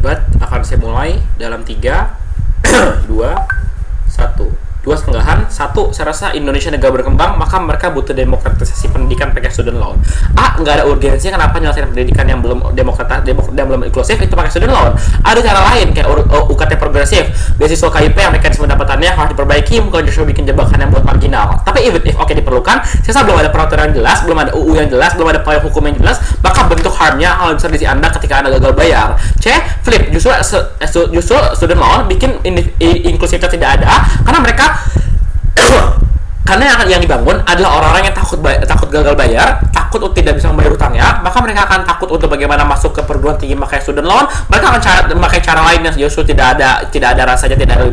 Debat akan saya mulai dalam 3, 2, 1. Dua setenggahan. Satu, saya rasa Indonesia negara berkembang, maka mereka butuh demokratisasi pendidikan pakai student loan. Nggak ada urgensinya kenapa nyelesain pendidikan yang belum dan belum inklusif itu pakai student loan. Ada cara lain kayak UKT progresif, beasiswa KIP yang mekanisme pendapatannya harus diperbaiki, bukan justru bikin jebakan yang buat marginal. Tapi even if diperlukan, saya rasa belum ada peraturan yang jelas, belum ada UU yang jelas, belum ada payung hukum yang jelas, maka bentuk harmnya hal besar di sisi Anda ketika Anda gagal bayar. Flip, justru student loan bikin inklusivitas tidak ada karena mereka karena yang dibangun adalah orang-orang yang takut gagal bayar, takut tidak bisa membayar utangnya, maka mereka akan takut untuk bagaimana masuk ke perguruan tinggi pakai student loan. Mereka akan memakai cara lain yang justru tidak ada rasanya, tidak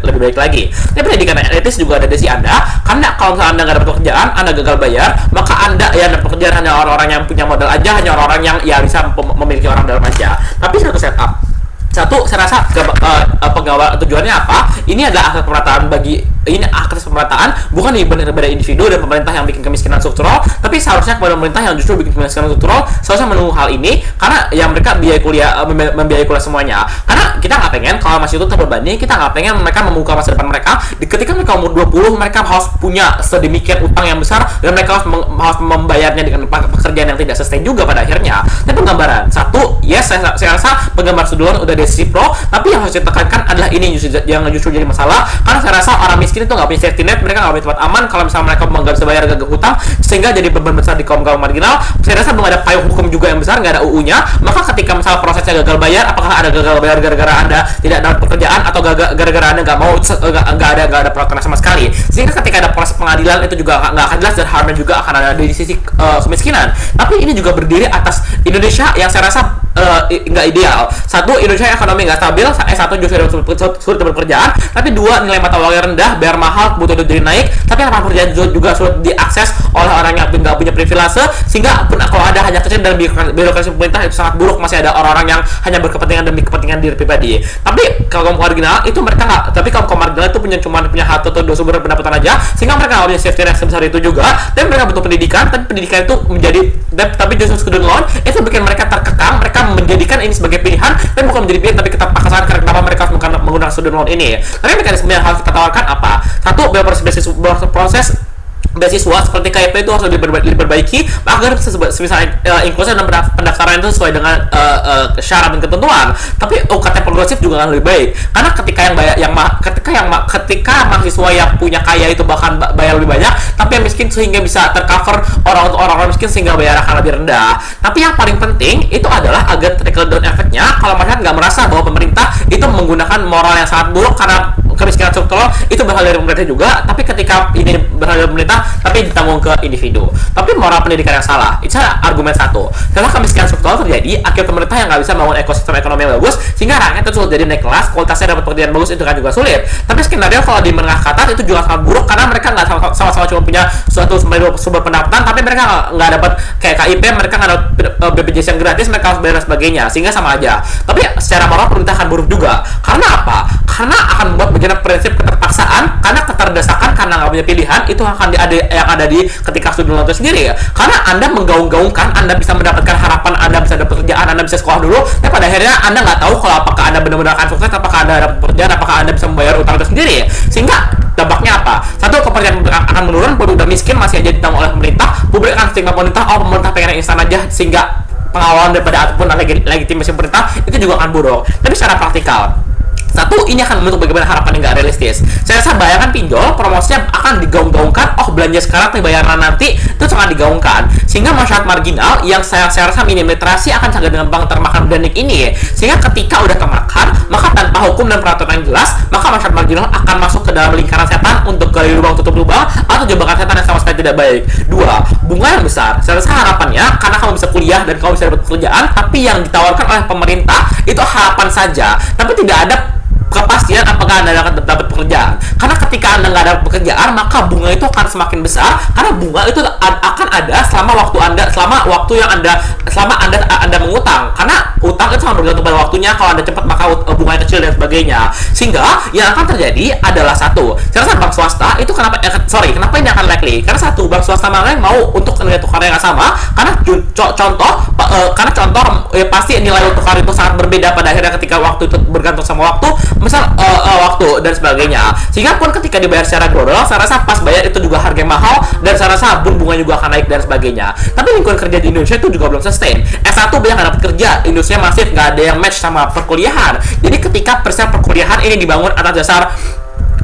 lebih baik lagi. Tapi pendidikan etis juga ada di sisi Anda, karena kalau misalnya Anda nggak dapat pekerjaan, Anda gagal bayar, maka Anda yang dapat pekerjaan hanya orang-orang yang punya modal aja, hanya orang-orang yang ya bisa memiliki orang dalam aja. Tapi satu, saya rasa pengawal tujuannya apa? Ini adalah akses pemerataan bukan kepada individu dan pemerintah yang bikin kemiskinan struktural, tapi seharusnya kepada pemerintah yang justru bikin kemiskinan struktural seharusnya menunggu hal ini karena yang mereka membiayai kuliah semuanya. Karena kita nggak pengen kalau masih itu terbebani, kita nggak pengen mereka membuka masa depan mereka. Ketika mereka umur 20, mereka harus punya sedemikian utang yang besar dan mereka harus membayarnya dengan pekerjaan yang tidak sustain juga pada akhirnya. Tapi penggambaran satu, yes, saya rasa penggambar student udah sisi pro, tapi yang harus ditekankan adalah ini yang justru jadi masalah karena saya rasa orang miskin itu nggak punya safety net, mereka nggak punya tempat aman kalau misalnya mereka nggak bisa bayar gagal hutang sehingga jadi beban besar di kaum marginal. Saya rasa belum ada payung hukum juga yang besar, nggak ada UU-nya, maka ketika misalnya prosesnya gagal bayar, apakah ada gagal bayar gara-gara Anda tidak dapat pekerjaan atau gara-gara Anda nggak ada peraturan sama sekali, sehingga ketika ada proses pengadilan itu juga nggak akan jelas dan harmnya juga akan ada di sisi kemiskinan. Tapi ini juga berdiri atas Indonesia yang saya rasa nggak ideal. Satu, Indonesia ekonomi nggak stabil, satu justru sulit pekerjaan, tapi dua, nilai mata uangnya rendah, bayar mahal, kebutuhan hidup jadi naik, tapi lapangan pekerjaan juga sulit diakses oleh orang yang nggak punya privilege, sehingga pun kalau ada hanya kecil dan birokrasi pemerintah itu sangat buruk, masih ada orang-orang yang hanya berkepentingan demi kepentingan diri pribadi. Tapi kalau kaum marginal itu mereka nggak, tapi kaum marginal itu punya satu atau dua sumber pendapatan aja, sehingga mereka nggak punya safety net sebesar itu juga, dan mereka butuh pendidikan, tapi pendidikan itu tapi justru student loan itu bikin mereka terkekang, mereka menjadikan ini sebagai pilihan dan bukan menjadi pilihan tapi keterpaksaan karena kenapa mereka harus menggunakan student loan ini. Tapi mekanisme yang harus kita tawarkan apa? Satu, proses beasiswa seperti KIP itu harus diperbaiki agar misalnya inklusi dan pendaftaran itu sesuai dengan syarat dan ketentuan. Tapi UKT progresif juga akan lebih baik karena ketika mahasiswa yang punya kaya itu bahkan bayar lebih banyak, tapi yang miskin sehingga bisa tercover orang miskin sehingga bayar akan lebih rendah. Tapi yang paling penting itu adalah agar trickle down efeknya, kalau masyarakat nggak merasa bahwa pemerintah itu menggunakan moral yang sangat buruk karena kemiskinan struktural itu berasal dari pemerintah juga, tapi ketika ini berasal dari pemerintah tapi ditanggung ke individu. Tapi moral pendidikan yang salah, itu argumen satu. Karena kemiskinan struktural terjadi akibat pemerintah yang nggak bisa membangun ekosistem ekonomi yang bagus, sehingga rakyat itu sulit jadi naik kelas, kualitasnya dapat pekerjaan bagus itu kan juga sulit. Tapi skenario kalau di menengah ke atas itu juga sangat buruk karena mereka nggak sama-sama cuma punya suatu sumber pendapatan, tapi mereka nggak dapat kayak KIP, mereka nggak dapat BPJS yang gratis, mereka harus bayar dan sebagainya, sehingga sama aja. Tapi secara moral pemerintah akan buruk juga. Karena apa? Karena akan membuat bagian prinsip keterpaksaan, karena keterdesakan, karena nggak punya pilihan, itu akan ada di ketika student loan itu sendiri ya. Karena Anda menggaung-gaungkan Anda bisa mendapatkan harapan, Anda bisa dapat pekerjaan, Anda bisa sekolah dulu, tapi pada akhirnya Anda nggak tahu kalau apakah Anda benar-benar akan sukses, apakah Anda dapat pekerjaan, apakah Anda bisa membayar utang itu sendiri ya. Sehingga dampaknya apa? Satu, kepercayaan akan menurun, penduduk udah miskin masih aja ditanggung oleh pemerintah, publik akan stigma pemerintah pengen instan aja, sehingga pengawalan daripada ataupun legitimasi pemerintah itu juga akan buruk. Tapi secara praktikal, satu, ini akan membentuk bagaimana harapan yang nggak realistis. Saya rasa bayangkan pinjol, promosinya akan digaung-gaungkan, belanja sekarang tapi bayaran nanti, itu sangat digaungkan. Sehingga masyarakat marginal yang saya rasa minim literasi akan sangat gampang termakan branding ini. Sehingga ketika udah kemakan, maka tanpa hukum dan peraturan yang jelas, maka masyarakat marginal akan masuk ke dalam lingkaran setan untuk gali lubang tutup lubang atau jebakan setan yang sama sekali tidak baik. Dua, bunga yang besar. Saya rasa harapannya karena kamu bisa kuliah dan kamu bisa dapat pekerjaan, tapi yang ditawarkan oleh pemerintah itu harapan saja, tapi tidak ada kepastian apakah Anda akan dapat pekerjaan. Karena ketika Anda nggak ada pekerjaan, maka bunga itu akan semakin besar, karena bunga itu akan ada selama waktu yang Anda mengutang. Karena utang itu sangat bergantung pada waktunya. Kalau Anda cepat, maka bunganya kecil dan sebagainya. Sehingga yang akan terjadi adalah satu, saya rasa bank swasta itu kenapa ini akan likely? Karena satu, bank swasta mana yang mau untuk nilai tukar yang sama, karena contoh pasti nilai tukar itu sangat berbeda pada akhirnya ketika waktu itu bergantung sama waktu, misal waktu dan sebagainya. Sehingga pun ketika dibayar secara global, saya rasa pas bayar itu juga harga yang mahal, dan saya rasa bunga juga akan naik dan sebagainya. Tapi lingkungan kerja di Indonesia itu juga belum sustain. S1 banyak nggak dapat kerja, Indonesia masih nggak ada yang match sama perkuliahan. Jadi ketika perkuliahan ini dibangun atas dasar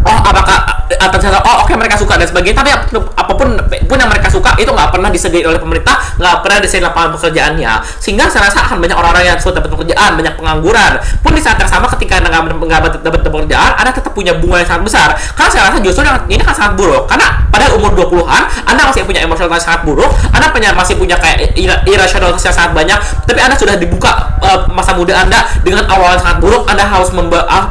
oke, mereka suka dan sebagainya, tapi apapun pun yang mereka suka itu nggak pernah disediakan oleh pemerintah, nggak pernah disediakan lapangan pekerjaannya. Sehingga saya rasa akan banyak orang-orang yang sudah dapat pekerjaan, banyak pengangguran. Pun di saat yang sama ketika Anda nggak dapat pekerjaan, Anda tetap punya bunga yang sangat besar. Karena saya rasa justru ini kan sangat buruk. Karena pada umur 20-an Anda masih punya emosional yang sangat buruk, Anda masih punya kayak irasionalitas yang sangat banyak, tapi Anda sudah dibuka masa muda Anda dengan awal yang sangat buruk. Anda harus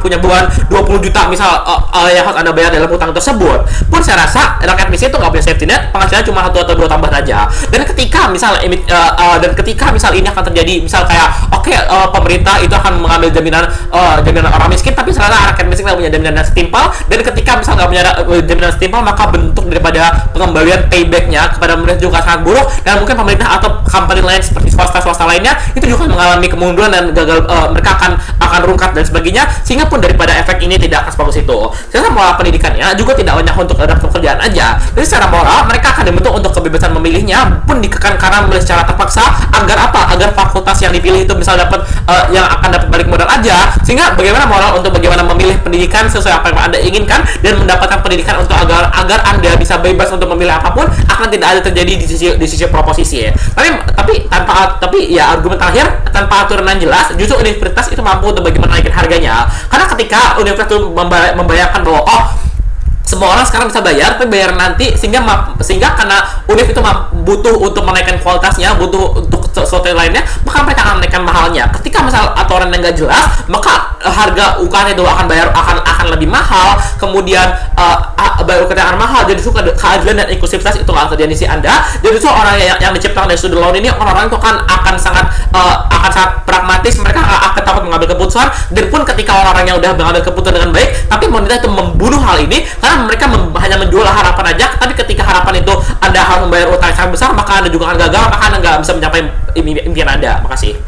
punya beban 20 juta misal yang harus Anda bayar dalam utang tersebut. Pun saya rasa rakyat miskin itu nggak punya safety net, penghasilannya cuma 1 atau 2 tambah aja. Dan ketika misal ini akan terjadi, misal kayak pemerintah itu akan mengambil jaminan orang miskin, tapi saya rasa rakyat miskin nggak punya jaminan yang setimpal. Dan ketika misal nggak punya jaminan setimpal, maka bentuk daripada pengembalian paybacknya kepada pemerintah juga sangat buruk, dan mungkin pemerintah atau company lain seperti swasta lainnya itu juga mengalami kemunduran dan gagal, mereka akan rungkat dan sebagainya. Sehingga pun daripada efek ini tidak akan sebagus itu. Saya moral pendidikannya juga tidak banyak untuk dapat pekerjaan aja. Jadi secara moral mereka akan dibentuk untuk kebebasan memilihnya pun dikekang karena memilih secara terpaksa agar fakultas yang dipilih itu misal dapat yang akan dapat balik modal aja. Sehingga bagaimana moral untuk bagaimana memilih pendidikan sesuai apa yang Anda inginkan dan mendapatkan pendidikan untuk agar Anda bisa bebas untuk memilih apapun, akan tidak ada terjadi di sisi proposisi ya. Tapi ya argumen terakhir, tanpa aturan yang jelas justru universitas itu mampu untuk bagaimana naikin harganya. Karena ketika universitas itu membayangkan bahwa semua orang sekarang bisa bayar, tapi bayar nanti, sehingga karena univ itu butuh untuk menaikkan kualitasnya, butuh untuk sesuatu lainnya, maka mereka akan menaikkan mahalnya. Ketika misal aturan yang nggak jelas, maka harga UKT itu akan lebih mahal, kemudian bayar UKT akan mahal. Jadi keadilan dan inklusivitas itu nggak terjadi di Anda. Jadi orang yang diciptakan dari student loan ini, orang-orang itu akan sangat pragmatis, mereka akan takut mengambil keputusan. Dan pun ketika orang-orang yang udah mengambil keputusan dengan baik, tapi pemerintah itu membunuh hal ini karena mereka hanya menjual harapan aja. Tapi ketika harapan itu Anda harus membayar utang yang sangat besar, maka Anda juga akan gagal, maka Anda nggak bisa mencapai impian Anda. Makasih.